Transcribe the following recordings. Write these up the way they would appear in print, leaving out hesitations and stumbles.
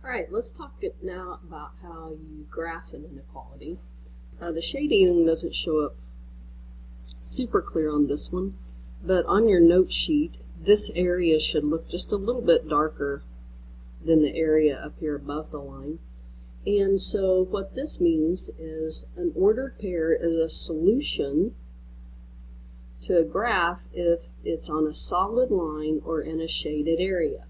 All right, let's talk now about how you graph an inequality. The shading doesn't show up super clear on this one, but on your note sheet, this area should look just a little bit darker than the area up here above the line. And so what this means is an ordered pair is a solution to a graph if it's on a solid line or in a shaded area.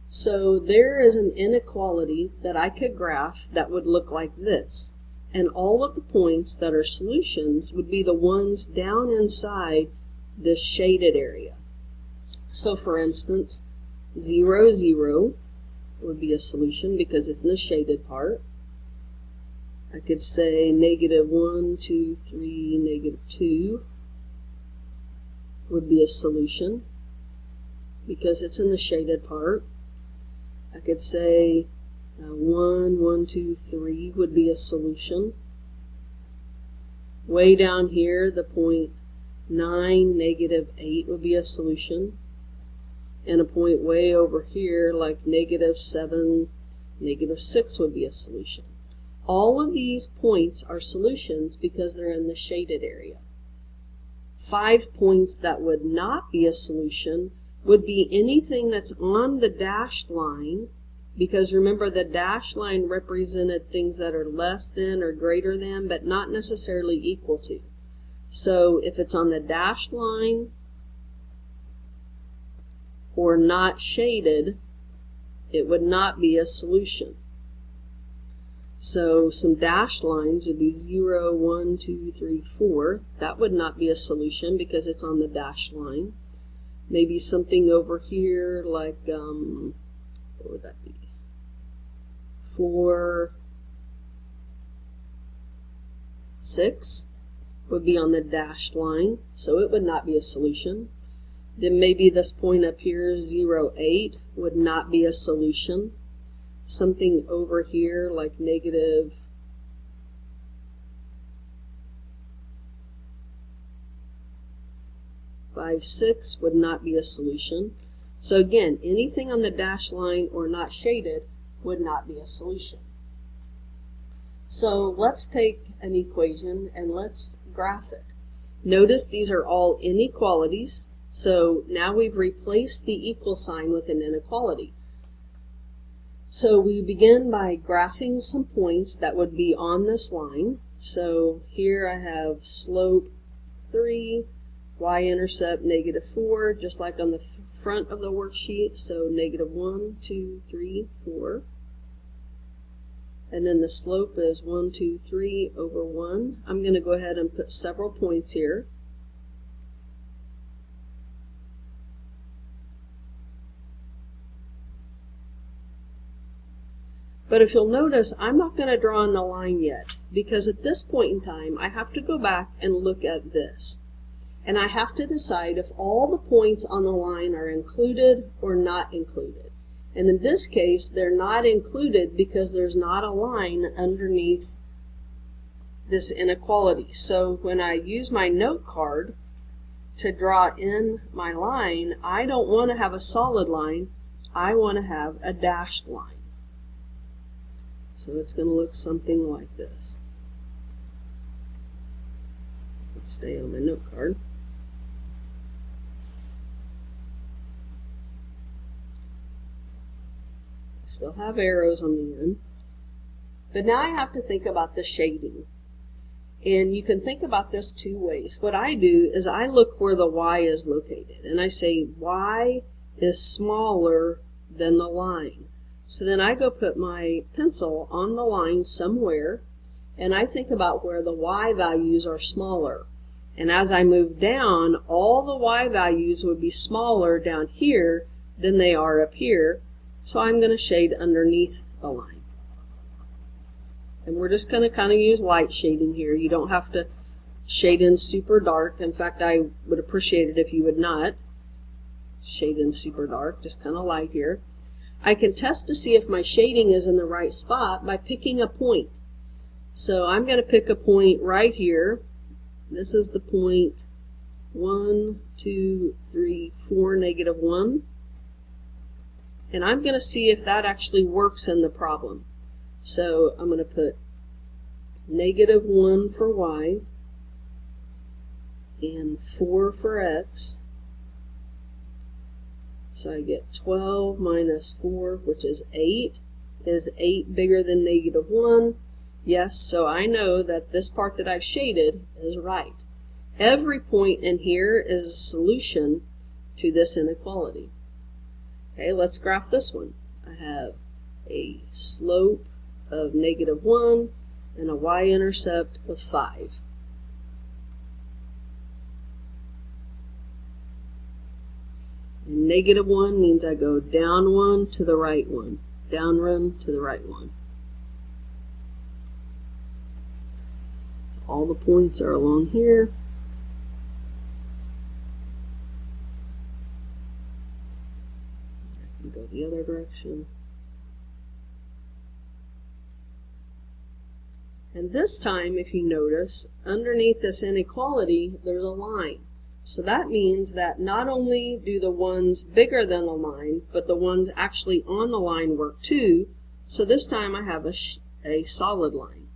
So there is an inequality that I could graph that would look like this. And all of the points that are solutions would be the ones down inside this shaded area. So for instance, 0, 0 would be a solution because it's in the shaded part. I could say negative 1, 2, 3, negative 2 would be a solution because it's in the shaded part. I could say 1, 1, 2, 3 would be a solution. Way down here, the point 9, negative 8 would be a solution. And a point way over here, like negative 7, negative 6 would be a solution. All of these points are solutions because they're in the shaded area. 5 points that would not be a solution would be anything that's on the dashed line, because remember the dashed line represented things that are less than or greater than, but not necessarily equal to. So if it's on the dashed line or not shaded, it would not be a solution. So some dashed lines would be 0, 1, 2, 3, 4. That would not be a solution because it's on the dashed line. Maybe something over here like, what would that be? 4, 6 would be on the dashed line, so it would not be a solution. Then maybe this point up here, 0, 8, would not be a solution. Something over here like negative 5, 6 would not be a solution. So again, anything on the dashed line or not shaded would not be a solution. So let's take an equation and let's graph it. Notice these are all inequalities. So now we've replaced the equal sign with an inequality. So we begin by graphing some points that would be on this line. So here I have slope 3, y-intercept negative 4, just like on the front of the worksheet. So negative 1, 2, 3, 4. And then the slope is 1, 2, 3 over 1. I'm going to go ahead and put several points here. But if you'll notice, I'm not going to draw on the line yet, because at this point in time, I have to go back and look at this. And I have to decide if all the points on the line are included or not included. And in this case, they're not included because there's not a line underneath this inequality. So when I use my note card to draw in my line, I don't want to have a solid line. I want to have a dashed line. So it's going to look something like this. Let's stay on my note card. I still have arrows on the end. But now I have to think about the shading. And you can think about this two ways. What I do is I look where the y is located. And I say y is smaller than the line. So then I go put my pencil on the line somewhere, and I think about where the y values are smaller. And as I move down, all the y values would be smaller down here than they are up here. So I'm going to shade underneath the line. And we're just going to kind of use light shading here. You don't have to shade in super dark. In fact, I would appreciate it if you would not shade in super dark, just kind of light here. I can test to see if my shading is in the right spot by picking a point. So I'm going to pick a point right here. This is the point 1, 2, 3, 4, negative 1. And I'm going to see if that actually works in the problem. So I'm going to put -1 for y and 4 for x. So I get 12 minus 4, which is 8. Is 8 bigger than -1? Yes, so I know that this part that I've shaded is right. Every point in here is a solution to this inequality. Okay, let's graph this one. I have a slope of -1 and a y-intercept of 5. And -1 means I go down 1 to the right 1, down 1 to the right 1. All the points are along here. I can go the other direction. And this time, if you notice, underneath this inequality, there's a line. So that means that not only do the ones bigger than the line, but the ones actually on the line work too. So this time I have a solid line.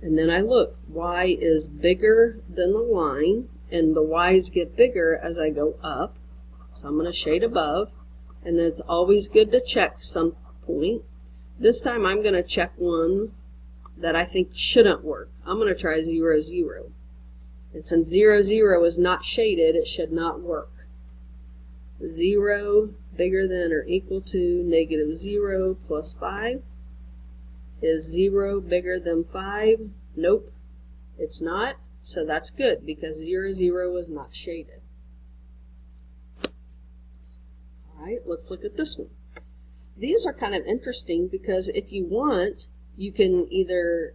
And then I look, y is bigger than the line, and the y's get bigger as I go up. So I'm going to shade above, and then it's always good to check some point. This time I'm going to check one that I think shouldn't work. I'm going to try 0, 0. And since 0, 0 is not shaded, it should not work. 0 bigger than or equal to -0 plus 5. Is 0 bigger than 5? Nope, it's not. So that's good because 0, 0 is not shaded. All right, let's look at this one. These are kind of interesting because if you want, you can either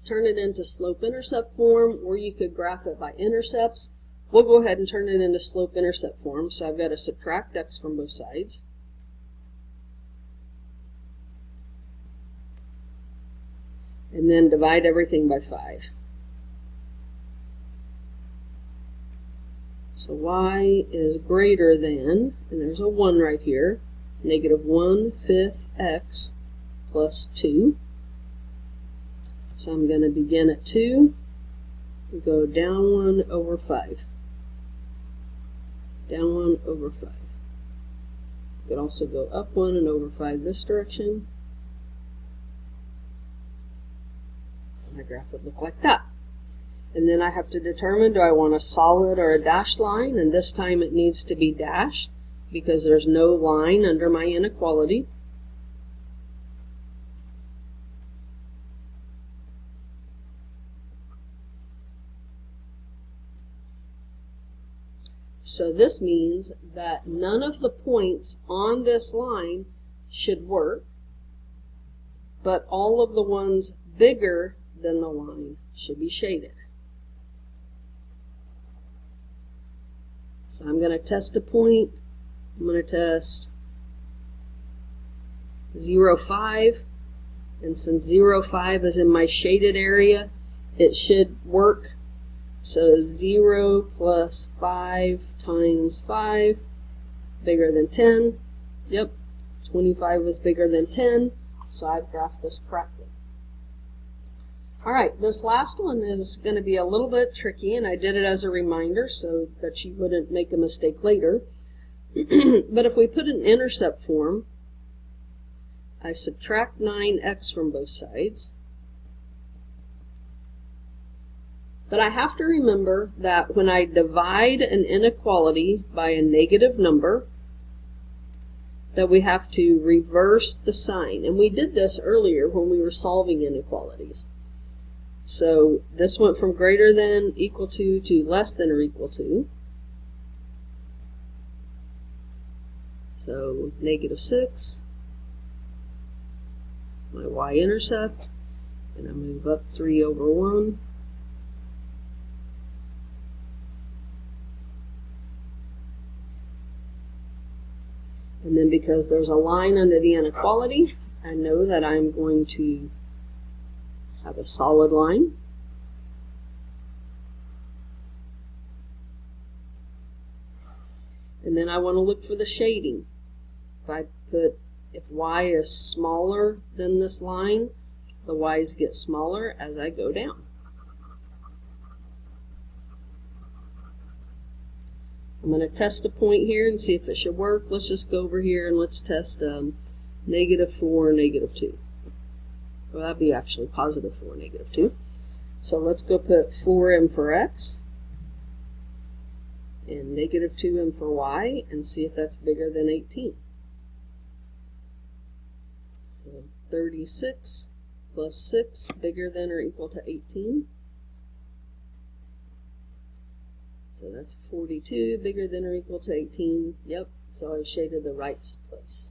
turn it into slope-intercept form or you could graph it by intercepts. We'll go ahead and turn it into slope-intercept form. So I've got to subtract x from both sides. And then divide everything by 5. So y is greater than, and there's a 1 right here, -1/5 x plus 2. So I'm going to begin at 2 and go down 1 over 5. Down 1 over 5. You could also go up 1 and over 5 this direction. My graph would look like that. And then I have to determine, do I want a solid or a dashed line? And this time it needs to be dashed because there's no line under my inequality. So this means that none of the points on this line should work, but all of the ones bigger than the line should be shaded. So I'm going to test a point. I'm going to test 0, 5. And since 0, 5 is in my shaded area, it should work. So 0 plus 5 times 5, bigger than 10. Yep, 25 was bigger than 10, so I've graphed this correctly. All right, this last one is going to be a little bit tricky, and I did it as a reminder so that you wouldn't make a mistake later. But if we put an intercept form, I subtract 9x from both sides. But I have to remember that when I divide an inequality by a negative number, that we have to reverse the sign. And we did this earlier when we were solving inequalities. So this went from greater than equal to less than or equal to. So -6, my y-intercept, and I move up 3 over 1. And then because there's a line under the inequality, I know that I'm going to have a solid line. And then I want to look for the shading. If y is smaller than this line, the y's get smaller as I go down. I'm going to test a point here and see if it should work. Let's just go over here and let's test -4, -2. Well, that'd be actually +4, -2. So let's go put 4m for x and -2m for y and see if that's bigger than 18. So 36 plus 6 bigger than or equal to 18. So that's 42 bigger than or equal to 18. Yep, so I shaded the right place.